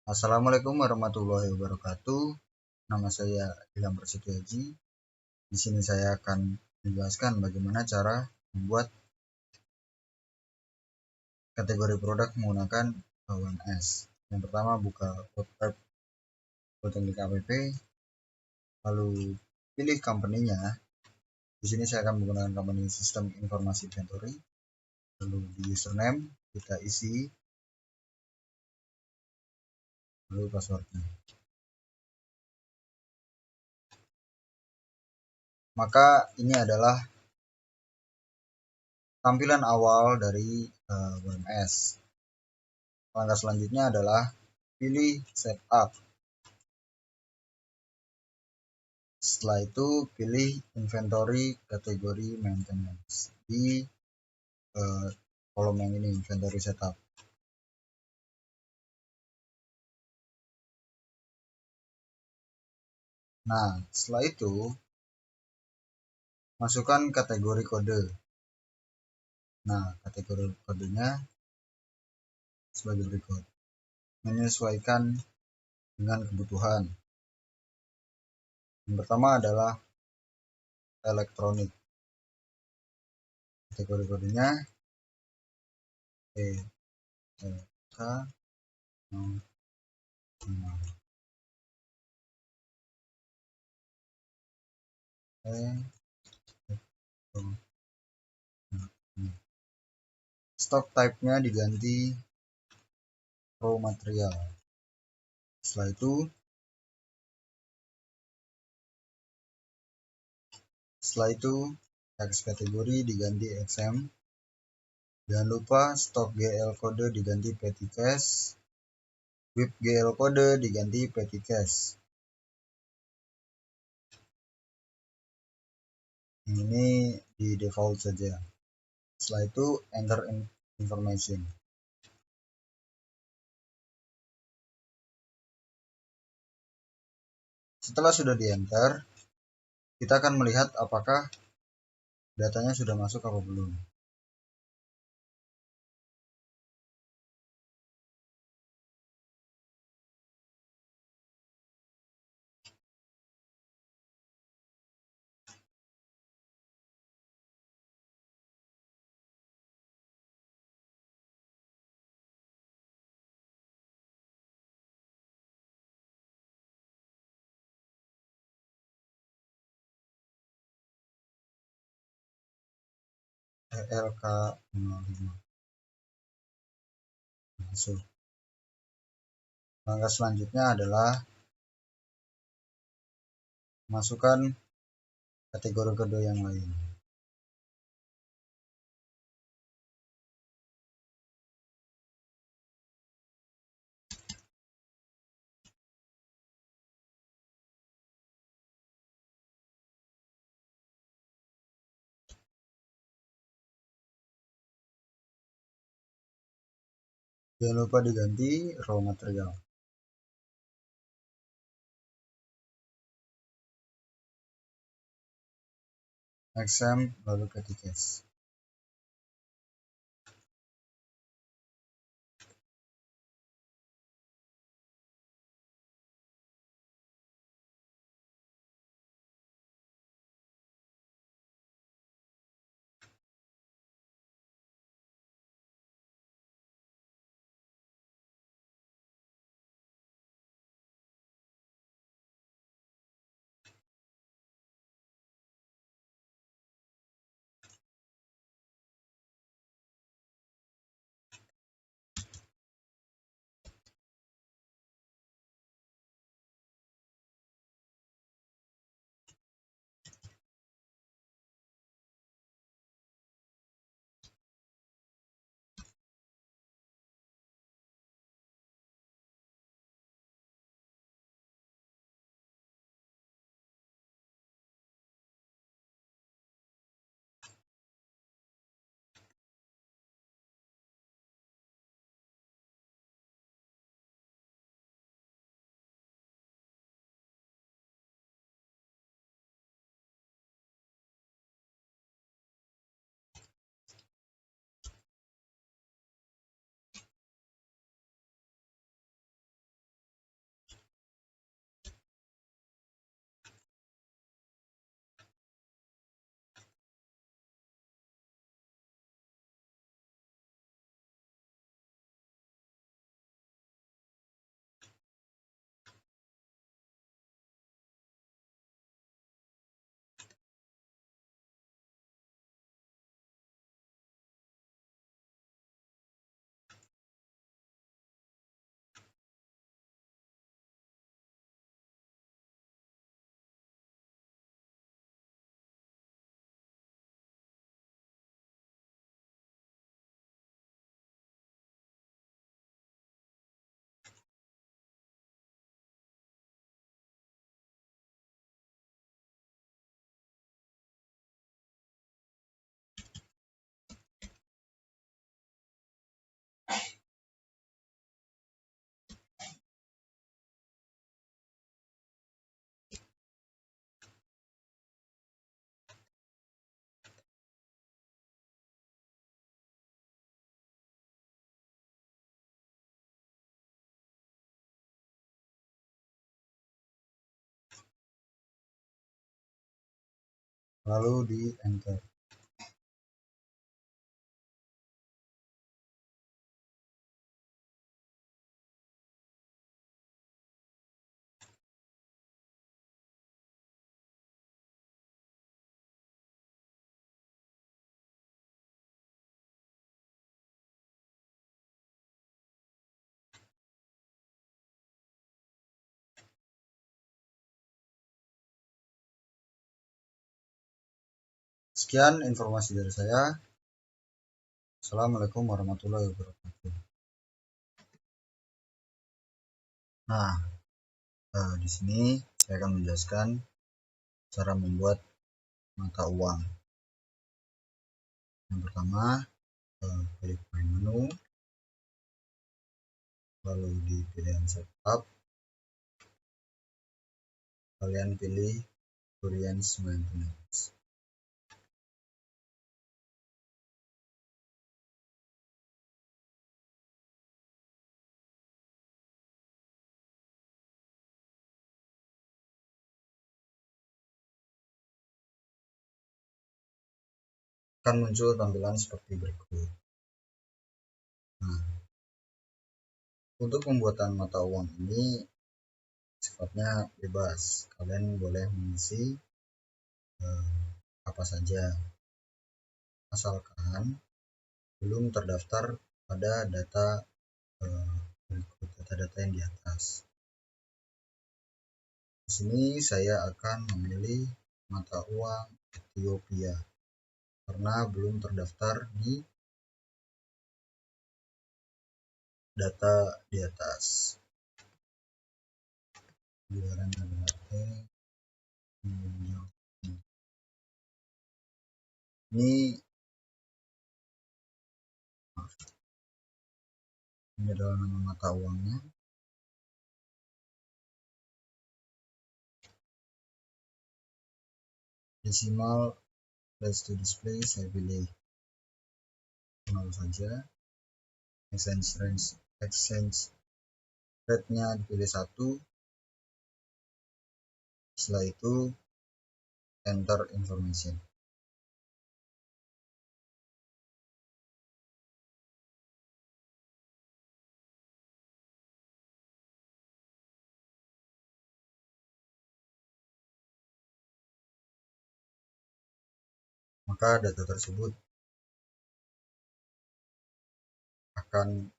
Assalamualaikum warahmatullahi wabarakatuh. Nama saya Ilham Prasetyaji. Di sini saya akan menjelaskan bagaimana cara membuat kategori produk menggunakan OMS. Yang pertama, buka web, klik app, lalu pilih company-nya. Di sini saya akan menggunakan company Sistem Informasi Inventory. Lalu di username kita isi, lalu passwordnya. Maka ini adalah tampilan awal dari OMS. Langkah selanjutnya adalah pilih setup. Setelah itu pilih inventory kategori maintenance di kolom yang ini, inventory setup. Nah, setelah itu masukkan kategori kode. Nah, kategori kodenya sebagai berikut. Menyesuaikan dengan kebutuhan. Yang pertama adalah elektronik. Kategori kodenya ELK 05 Stock type-nya diganti raw material. Setelah itu teks kategori diganti XM. Jangan lupa stok GL kode diganti petty cash. WIP GL kode diganti petty cash. Ini di default saja. Setelah itu enter information. Setelah sudah di enter, kita akan melihat apakah datanya sudah masuk atau belum. ELK 05 masuk. Langkah selanjutnya adalah masukkan kategori kode yang lain. Jangan lupa diganti raw material. XM lalu petty cash. lalu di enter. Sekian informasi dari saya. Assalamualaikum warahmatullahi wabarakatuh. Nah, di sini saya akan menjelaskan cara membuat mata uang. Yang pertama, klik main menu, lalu di pilihan setup, kalian pilih Currency Maintenance. Akan muncul tampilan seperti berikut. Nah, untuk pembuatan mata uang ini sifatnya bebas. Kalian boleh mengisi apa saja, asalkan belum terdaftar pada data berikut, data-data yang di atas. Di sini saya akan memilih mata uang Ethiopia karena belum terdaftar di data di atas. Ini adalah nama mata uangnya. Decimal place to display saya pilih 0 saja. Exchange rate-nya dipilih 1. Setelah itu enter information. Maka data tersebut akan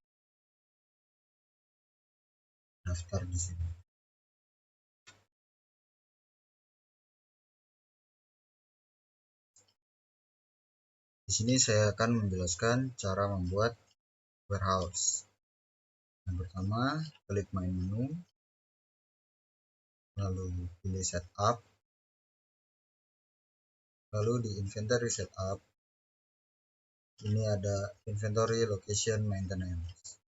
daftar di sini. Di sini saya akan menjelaskan cara membuat warehouse. Yang pertama, klik main menu, lalu pilih setup, lalu di inventory setup ini ada inventory location maintenance.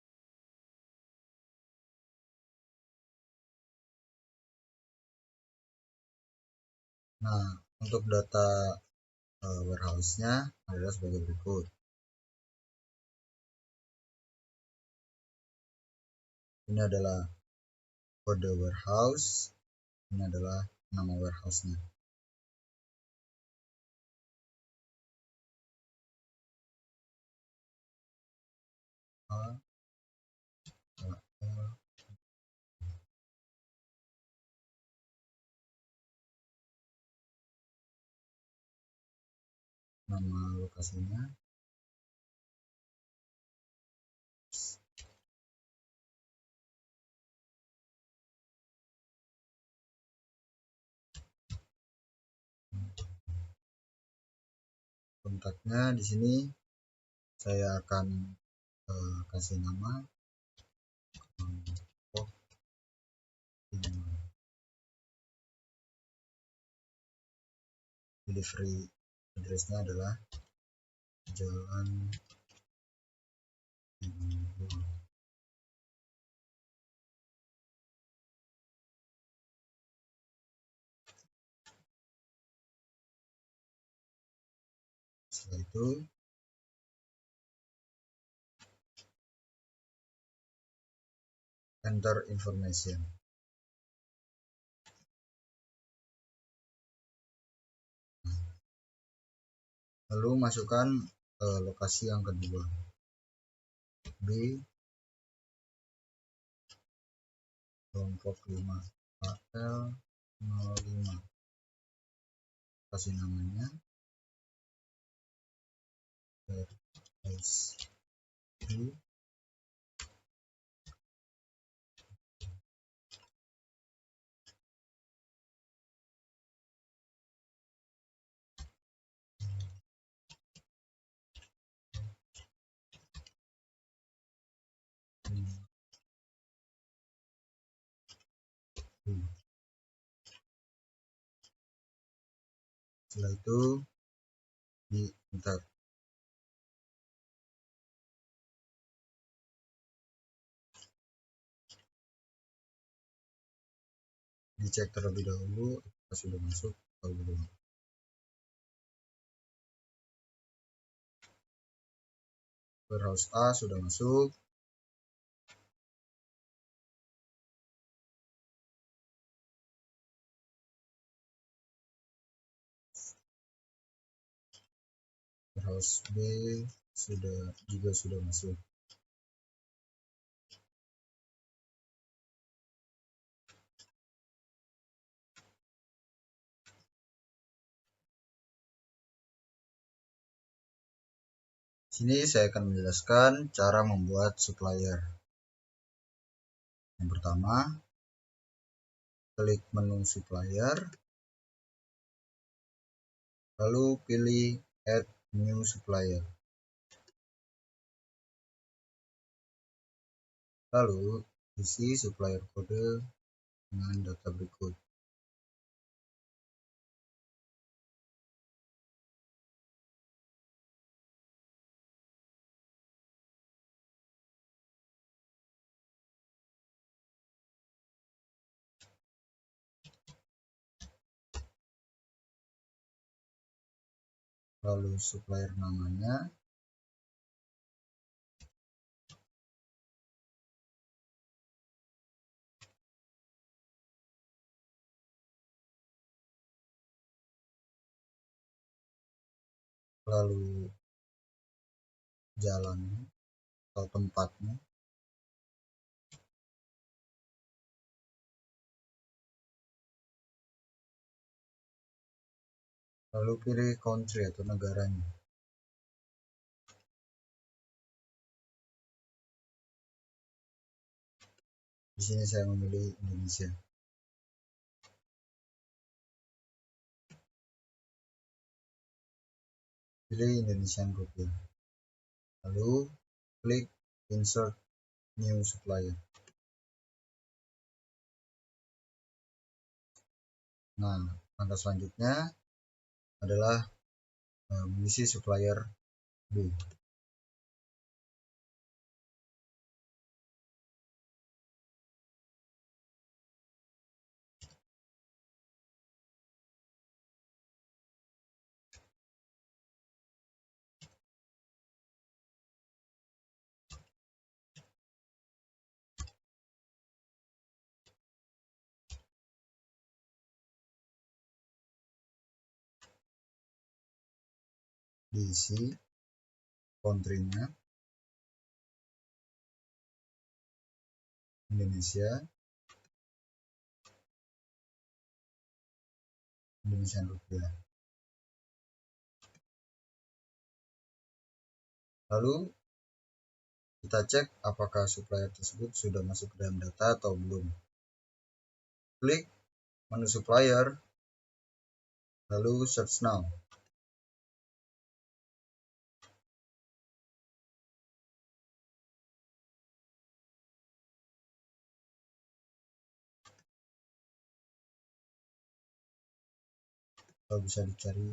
Nah, untuk data warehouse-nya adalah sebagai berikut. Ini adalah kode warehouse, ini adalah nama warehouse-nya. Nama lokasinya, kontaknya. Di sini saya akan kasih nama delivery address-nya adalah Jalan Timur. Setelah itu enter information. Lalu masukkan lokasi yang kedua, B kelompok 5 AL 05, kasih namanya RSB. Setelah itu di enter. Dicek terlebih dahulu apakah sudah masuk atau belum. Warehouse A sudah masuk. Warehouse B juga sudah masuk. Sini saya akan menjelaskan cara membuat supplier. Yang pertama, klik menu supplier, lalu pilih add new supplier. Lalu isi supplier kode dengan data berikut. Lalu supplier namanya, lalu jalannya atau tempatnya, lalu pilih country atau negaranya. Di sini saya memilih Indonesia. Pilih Indonesian rupiah. Lalu klik insert new supplier. Nah, langkah selanjutnya adalah mengisi supplier B. Diisi country-nya Indonesia, Indonesian rupiah. Lalu kita cek apakah supplier tersebut sudah masuk ke dalam data atau belum. Klik menu supplier, lalu search now. Kalau bisa dicari.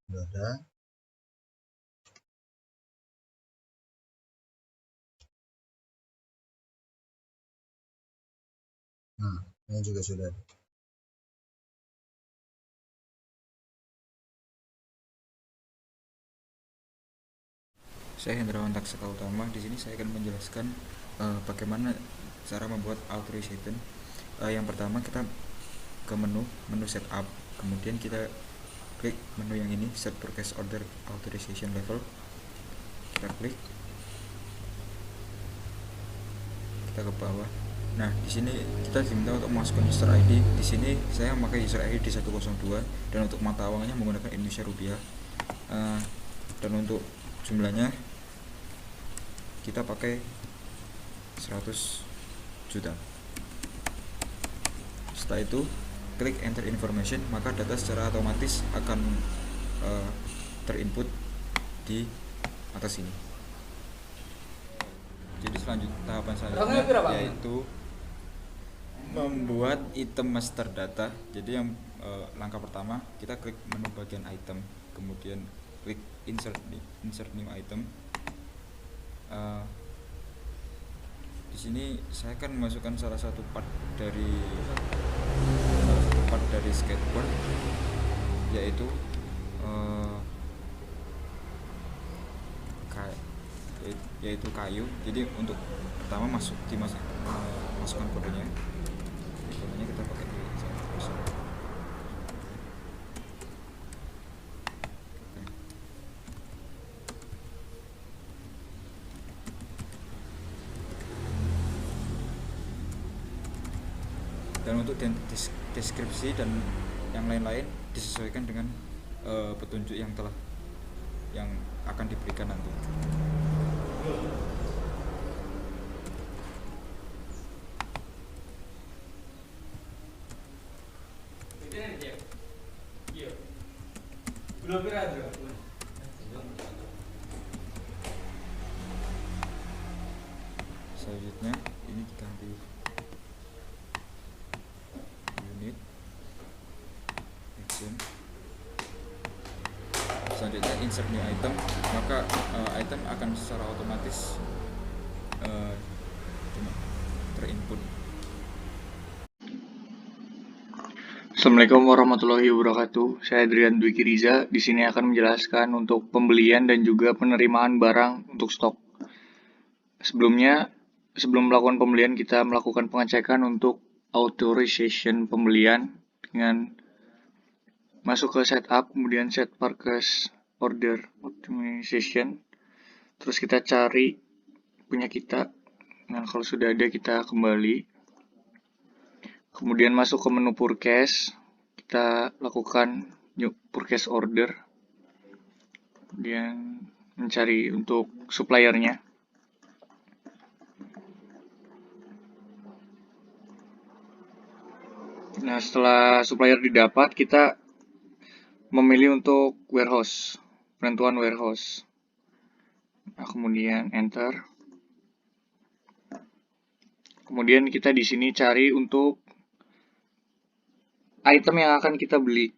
Sudah ada. Nah, ini juga sudah ada. Saya Hendrawan Taksaka Utama. Di sini saya akan menjelaskan bagaimana cara membuat authorization. Yang pertama kita ke menu setup, kemudian kita klik menu yang ini, set purchase order authorization level. Kita klik, kita ke bawah. Nah, di sini kita diminta untuk memasukkan user ID. Di sini saya memakai user ID di 102 dan untuk mata uangnya menggunakan Indonesia rupiah. Dan untuk jumlahnya kita pakai 100 juta. Setelah itu klik enter information, maka data secara otomatis akan terinput di atas ini. Jadi tahapan selanjutnya yaitu membuat item master data. Jadi yang langkah pertama kita klik menu bagian item, kemudian klik insert new item. Di sini saya akan memasukkan salah satu part dari skateboard, yaitu kayu. Jadi untuk pertama masukkan kodenya. Kodenya kita pakai di sini. Dan untuk deskripsi dan yang lain-lain disesuaikan dengan petunjuk yang akan diberikan nanti. Selanjutnya ini diganti unit action. Selanjutnya insert new item, maka item akan secara otomatis terinput. Assalamualaikum warahmatullahi wabarakatuh. Saya Adrian Dwi Kiriza. Di sini akan menjelaskan untuk pembelian dan juga penerimaan barang untuk stok. Sebelum melakukan pembelian, kita melakukan pengecekan untuk authorization pembelian dengan masuk ke setup, kemudian set purchase order optimization. Terus kita cari punya kita. Nah, kalau sudah ada kita kembali. Kemudian masuk ke menu purchase, kita lakukan new purchase order, kemudian mencari untuk suppliernya. Nah, setelah supplier didapat, kita memilih untuk warehouse, penentuan warehouse. Nah, kemudian enter. Kemudian kita di sini cari untuk item yang akan kita beli.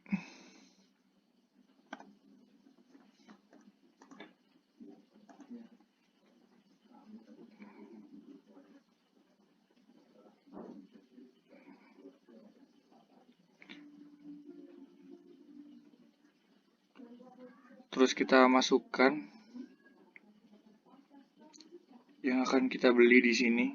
Terus kita masukkan yang akan kita beli di sini.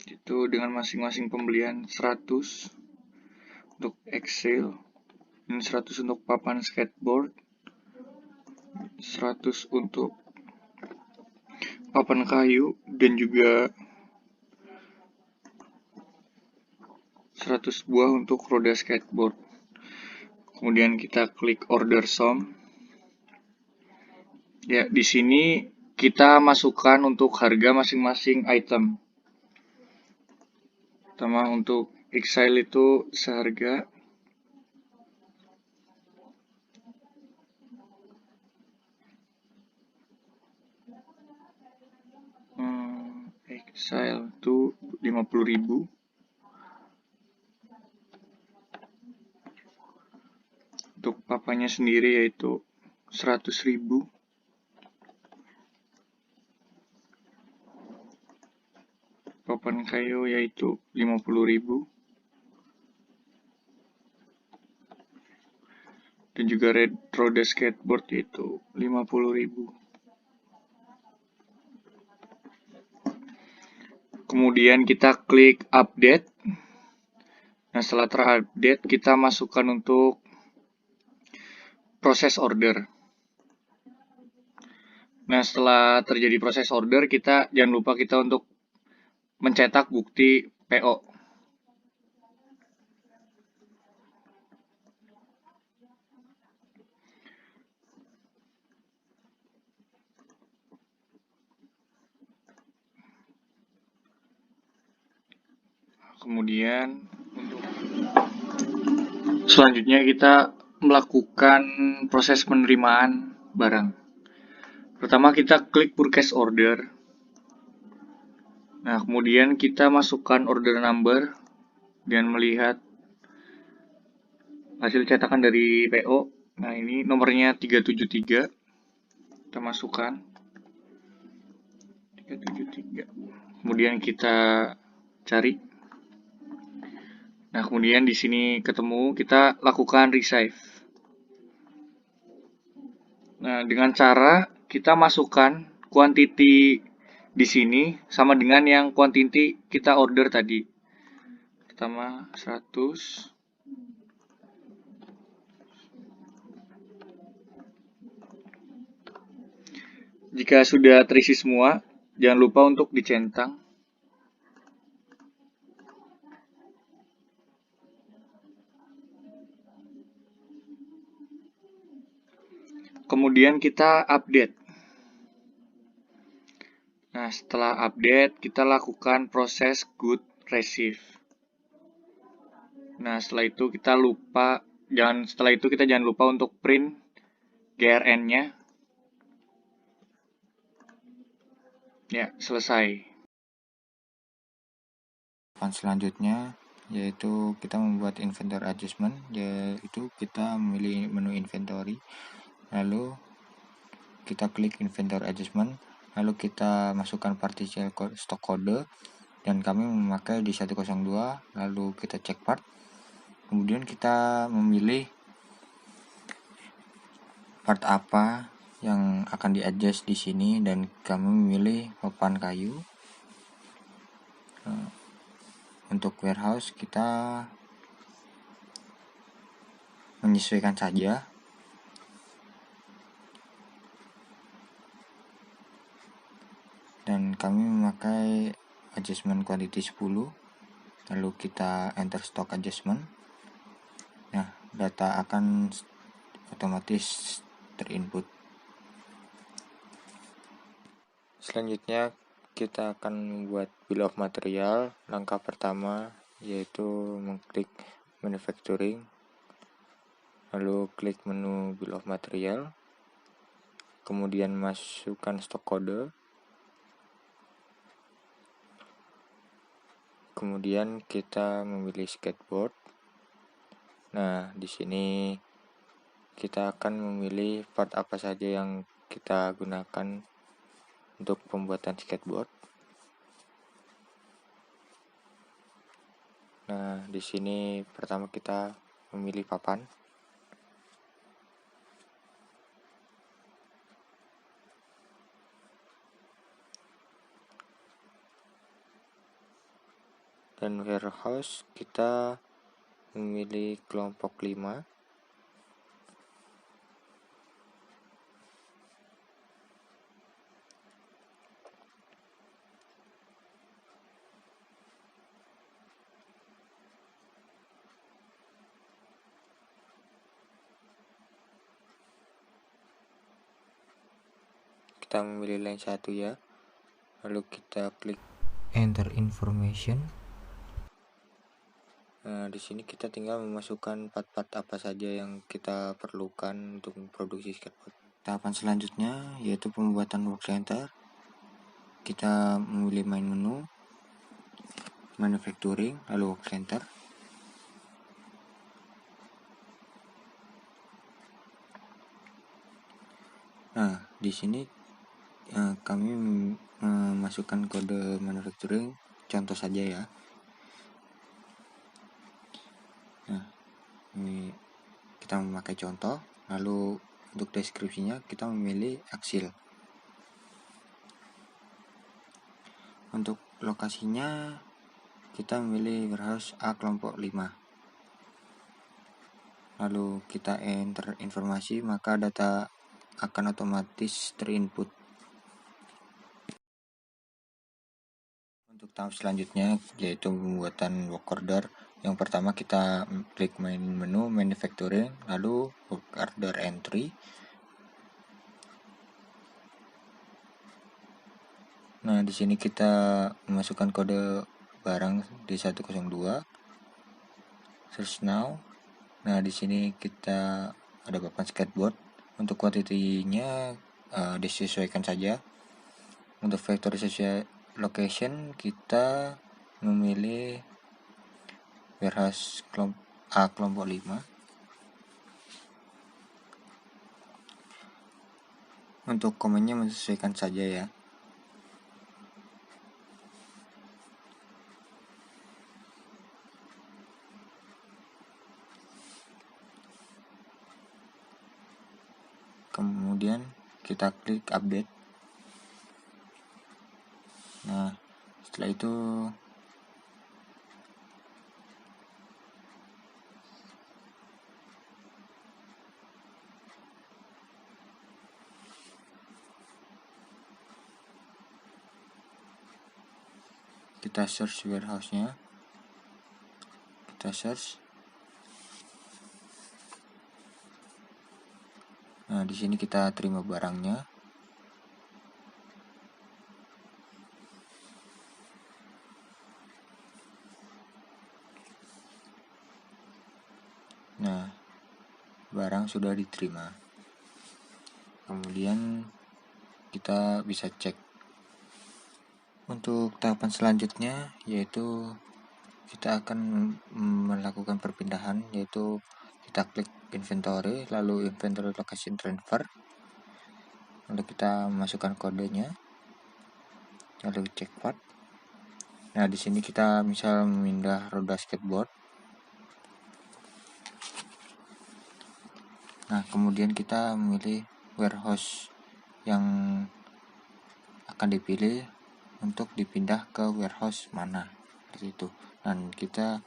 Itu dengan masing-masing pembelian 100 untuk Excel dan 100 untuk papan skateboard, 100 untuk papan kayu, dan juga 100 buah untuk roda skateboard. Kemudian kita klik order sum. Ya, di sini kita masukkan untuk harga masing-masing item. Pertama untuk Excel itu seharga. Sail itu 50.000. Untuk papanya sendiri yaitu 100.000. Papan kayu yaitu 50.000. Dan juga roda skateboard yaitu 50.000. Kemudian kita klik update. Nah, setelah terupdate kita masukkan untuk proses order. Nah, setelah terjadi proses order, kita jangan lupa kita untuk mencetak bukti PO. Kemudian untuk selanjutnya kita melakukan proses penerimaan barang. Pertama kita klik purchase order. Nah, kemudian kita masukkan order number dan melihat hasil cetakan dari PO. Nah, ini nomornya 373. Kita masukkan 373. Kemudian kita cari. Nah, kemudian di sini ketemu, kita lakukan resave. Nah, dengan cara kita masukkan quantity di sini sama dengan yang quantity kita order tadi. Pertama 100. Jika sudah terisi semua, jangan lupa untuk dicentang. Kemudian kita update. Nah, setelah update, kita lakukan proses good receive. Nah, setelah itu kita jangan lupa untuk print GRN-nya. Ya, selesai. Selanjutnya yaitu kita membuat inventory adjustment, yaitu kita memilih menu inventory, lalu kita klik inventory adjustment, lalu kita masukkan partial stock code, dan kami memakai di 102, lalu kita cek part. Kemudian kita memilih part apa yang akan di-adjust di sini, dan kami memilih papan kayu. Untuk warehouse kita menyesuaikan saja. Dan kami memakai adjustment quantity 10. Lalu kita enter stock adjustment. Nah, data akan otomatis terinput. Selanjutnya kita akan membuat bill of material. Langkah pertama yaitu mengklik manufacturing, lalu klik menu bill of material, kemudian masukkan stock code, kemudian kita memilih skateboard. Nah, di sini kita akan memilih part apa saja yang kita gunakan untuk pembuatan skateboard. Nah, di sini pertama kita memilih papan. Dan warehouse kita memilih kelompok 5. Kita memilih line 1 ya, lalu kita klik enter information. Nah, di sini kita tinggal memasukkan part-part apa saja yang kita perlukan untuk memproduksi skateboard. Tahapan selanjutnya yaitu pembuatan work center. kita memilih main menu, manufacturing, lalu work center. Nah, di sini kami memasukkan kode manufacturing, contoh saja ya. Nah, ini kita memakai contoh, lalu untuk deskripsinya kita memilih Axil. Untuk lokasinya kita memilih warehouse A kelompok 5. Lalu kita enter informasi, maka data akan otomatis terinput. Untuk tahap selanjutnya yaitu pembuatan work order. Yang pertama kita klik main menu manufacturing, lalu work order entry. Nah, di sini kita memasukkan kode barang D102. Search now. Nah, di sini kita ada papan skateboard. Untuk quantity-nya disesuaikan saja. Untuk factory location kita memilih warehouse A kelompok 5. Untuk komennya menyesuaikan saja ya. Kemudian kita klik update. Nah, setelah itu kita search warehouse-nya. Kita search. Nah, di sini kita terima barangnya. Nah, barang sudah diterima. Kemudian kita bisa cek. Untuk tahapan selanjutnya yaitu kita akan melakukan perpindahan, yaitu kita klik inventory, lalu inventory location transfer, lalu kita masukkan kodenya, lalu cek part. Nah, di sini kita misal memindah roda skateboard. Nah, kemudian kita memilih warehouse yang akan dipilih untuk dipindah ke warehouse mana, seperti itu. Dan kita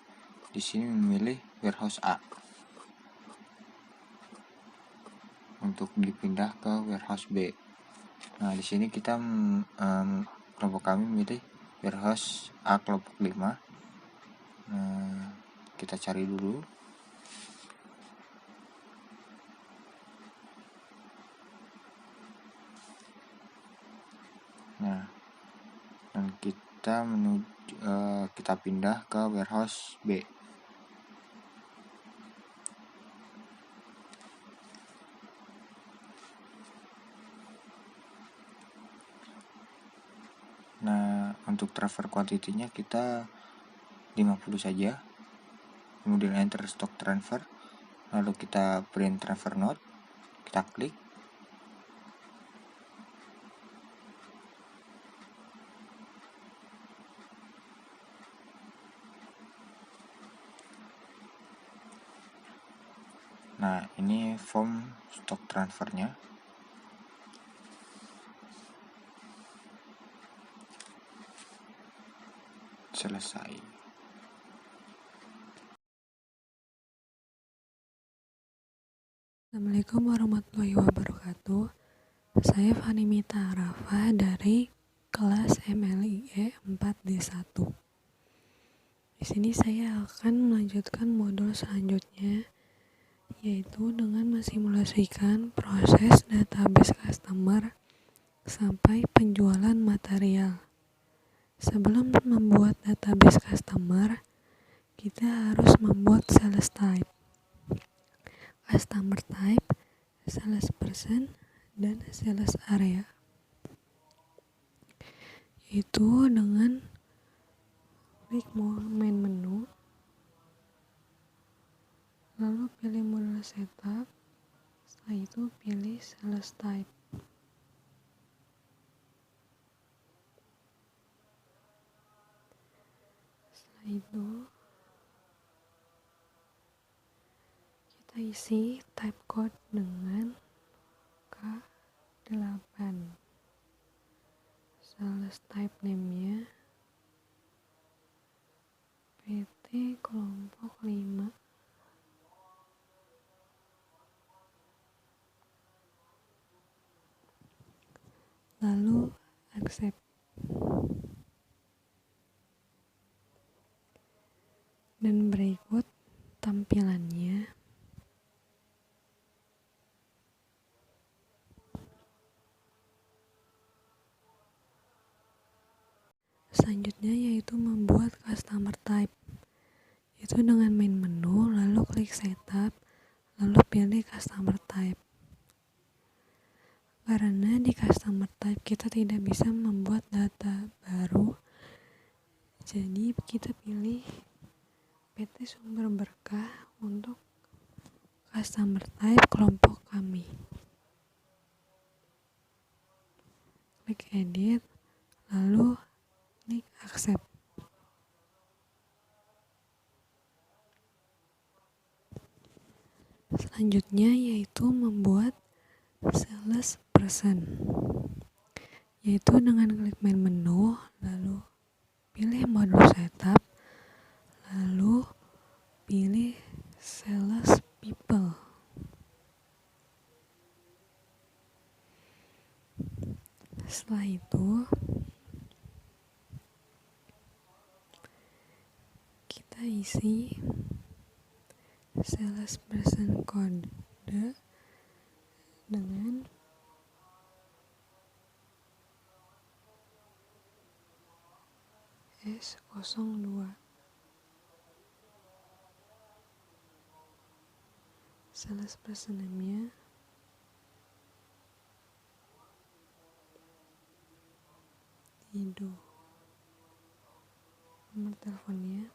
di sini memilih warehouse A untuk dipindah ke warehouse B. Nah, di sini kita kelompok kami memilih warehouse A kelompok 5. Kita cari dulu. Nah, dan kita kita pindah ke warehouse B. Nah, untuk transfer quantity-nya kita 50 saja. Kemudian enter stock transfer. Lalu kita print transfer note. Kita klik. Nah, ini form stock transfernya. Selesai. Assalamualaikum warahmatullahi wabarakatuh. Saya Fani Mita Arafa dari kelas MLIE 4D1. Di sini saya akan melanjutkan modul selanjutnya, yaitu dengan mensimulasikan proses database customer sampai penjualan material. Sebelum membuat database customer, kita harus membuat sales type, customer type, sales person, dan sales area. yaitu dengan klik main menu, lalu pilih model setup, setelah itu pilih sales type. Setelah itu kita isi type code dengan K8. Sales type name-nya PT kelompok 5. Lalu accept. Dan berikut tampilannya. Selanjutnya yaitu membuat customer type, yaitu dengan main menu, lalu klik setup, lalu pilih customer type. Karena di customer type kita tidak bisa membuat data baru, jadi kita pilih PT sumber berkah untuk customer type kelompok kami. Klik edit, lalu klik accept. Selanjutnya yaitu membuat sales person, yaitu dengan klik main menu, lalu pilih modul setup, lalu pilih sales people. Setelah itu kita isi sales person code dengan S02. Sales person name-nya Dido. Nomor teleponnya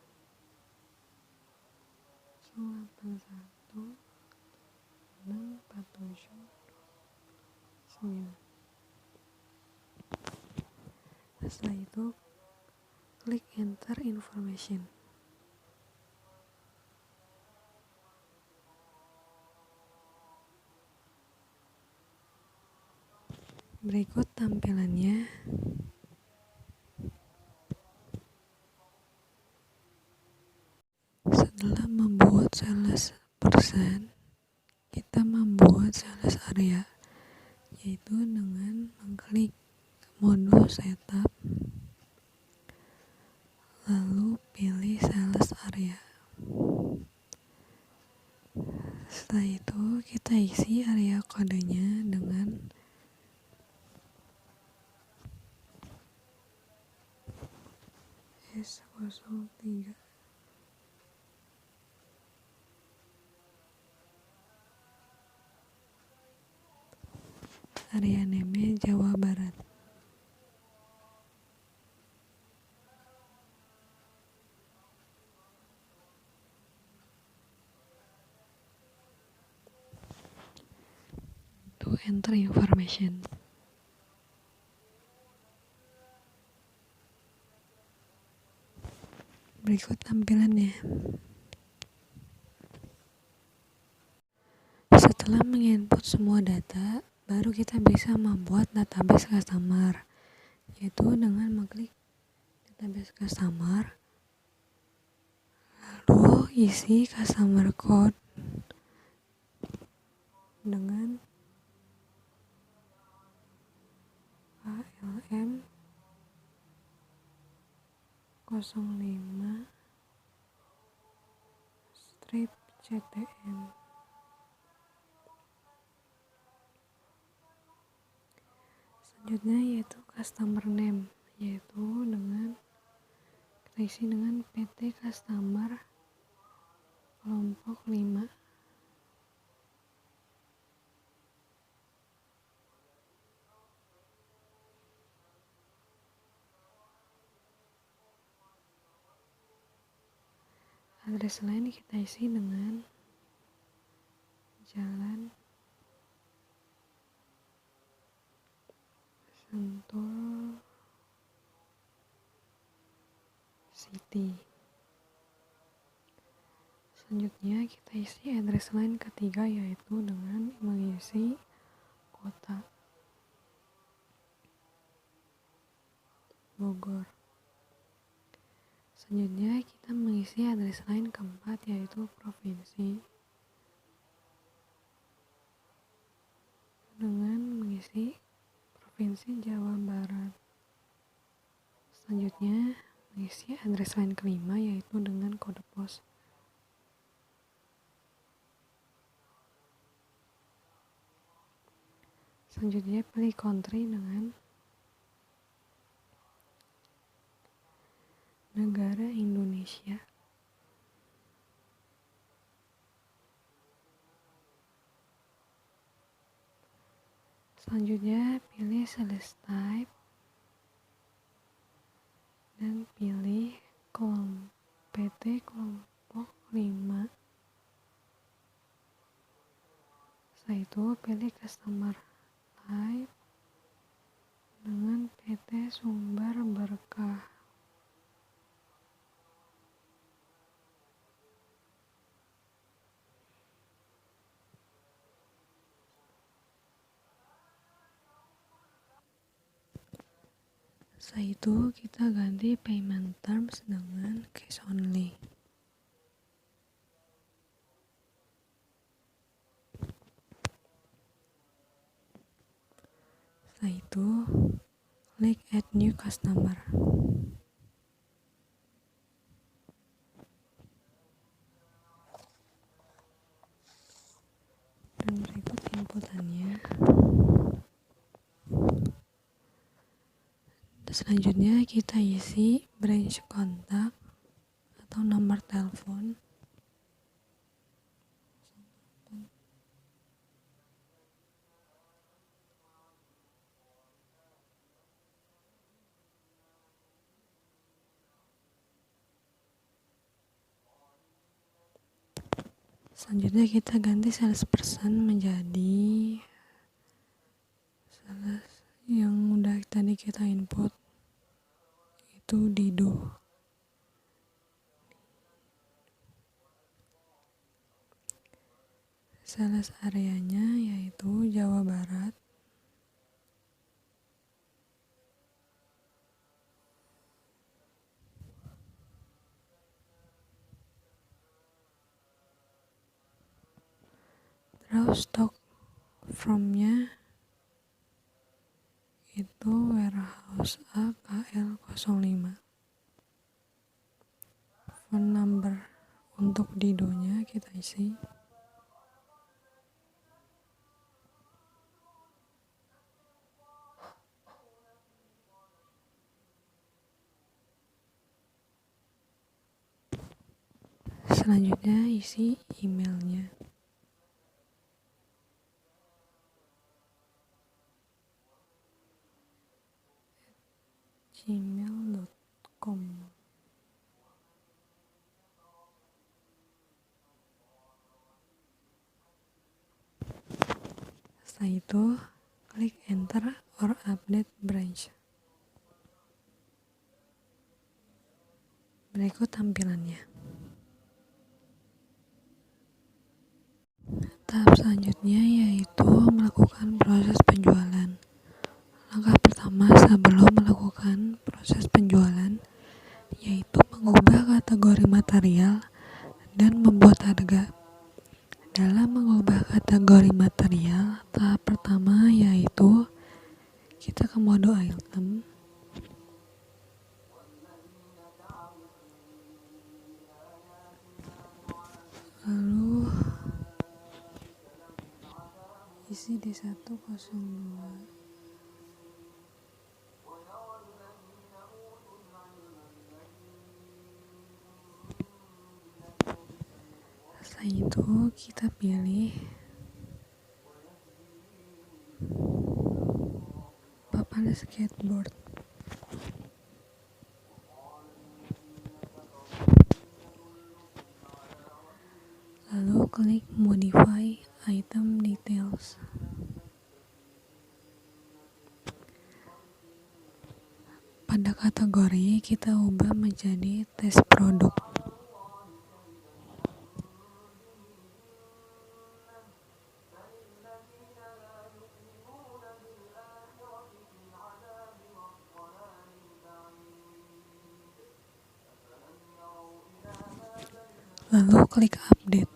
081 647 9. Setelah itu klik enter information. Berikut tampilannya. Setelah membuat sales person, kita membuat sales area, yaitu dengan mengklik modul setup, lalu pilih sales area. Setelah itu kita isi area kodenya dengan S03. Area name Jawa Barat. To enter information. Berikut tampilannya. Setelah menginput semua data, baru kita bisa membuat database customer, yaitu dengan mengklik database customer, lalu isi customer code dengan ALM 05 strip CTM. Selanjutnya yaitu customer name, yaitu dengan kita isi dengan PT customer kelompok 5. Address line kita isi dengan Jalan Sentul City. Selanjutnya kita isi address line ketiga, yaitu dengan mengisi kota Bogor. Selanjutnya kita mengisi address line keempat, yaitu provinsi, dengan mengisi provinsi Jawa Barat. Selanjutnya mengisi address line kelima, yaitu dengan kode pos. Selanjutnya pilih country dengan negara Indonesia. Selanjutnya pilih sales type dan pilih PT kelompok 5. Setelah itu pilih customer type dengan PT Sumber Berkah. Setelah itu kita ganti payment terms dengan cash only. Setelah itu klik add new customer. Dan berikut inputannya. Selanjutnya kita isi branch kontak atau nomor telepon. Selanjutnya kita ganti salesperson menjadi sales yang udah tadi kita input, itu Dido. Sales areanya yaitu Jawa Barat. Terus stock from-nya itu warehouse AKL05. Phone number untuk Didonya kita isi. Selanjutnya isi emailnya. gmail.com. Setelah itu klik enter or update branch. Berikut tampilannya. Tahap selanjutnya yaitu melakukan proses penjualan. Langkah pertama sebelum melakukan proses penjualan yaitu mengubah kategori material dan membuat harga. Dalam mengubah kategori material, tahap pertama yaitu kita ke mode item. Lalu isi D102. Setelah itu kita pilih papan skateboard. klik modify item details. Pada kategori kita ubah menjadi tes produk. Lalu klik update.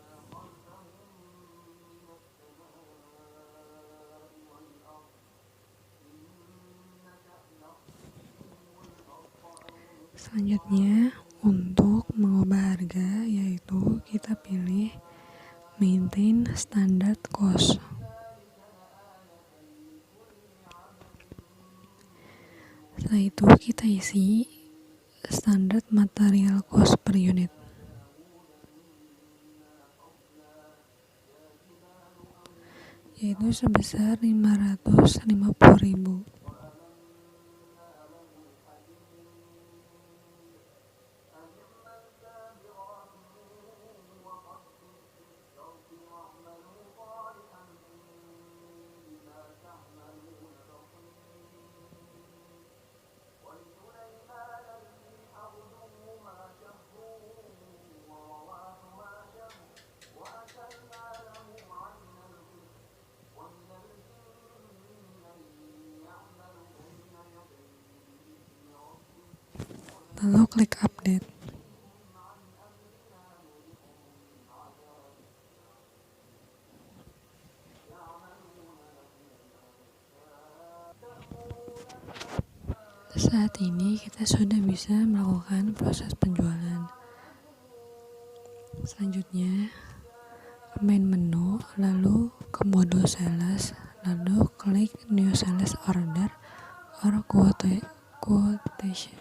Selanjutnya, untuk mengubah harga, yaitu kita pilih maintain standard cost. Setelah itu kita isi standard material cost per unit. Yaitu sebesar 550.000. Lalu klik update. Saat ini kita sudah bisa melakukan proses penjualan. Selanjutnya, main menu, lalu ke mode sales, lalu klik new sales order or quotation.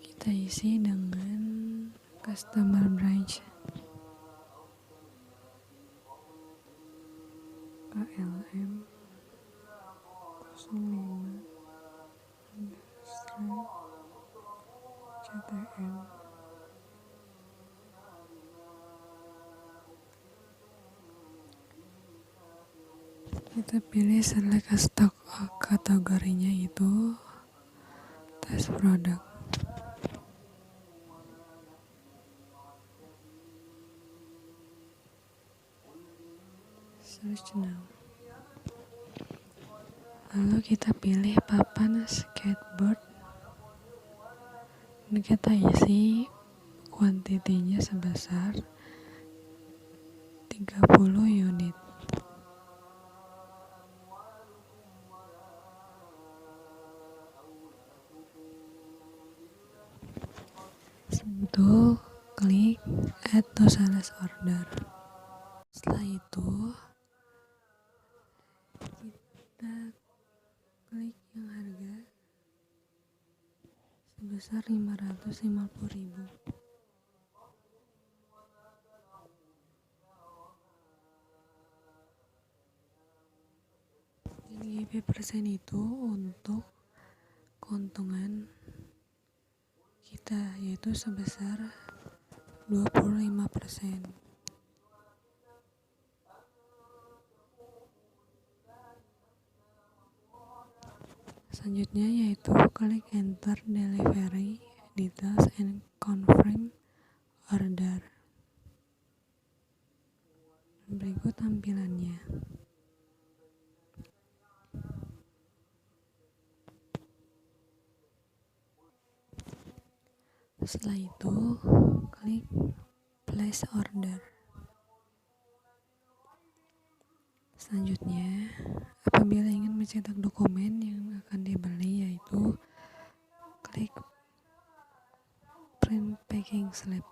Kita isi dengan customer branch KLM 05 CTM. Kita pilih select stock, kategorinya itu tes produk. Search now. Lalu kita pilih papan skateboard. Ini kita isi kuantitinya sebesar 30 unit. Itu klik add to sales order. Setelah itu kita klik yang harga sebesar 550.000. Ini GP% itu untuk keuntungan kita, yaitu sebesar 25%. Selanjutnya yaitu klik enter delivery details and confirm order. Berikut tampilannya. Setelah itu klik place order. Selanjutnya, apabila ingin mencetak dokumen yang akan dibeli, yaitu klik print packing slip.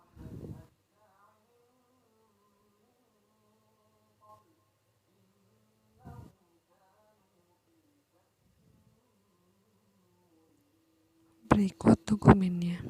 Berikut dokumennya.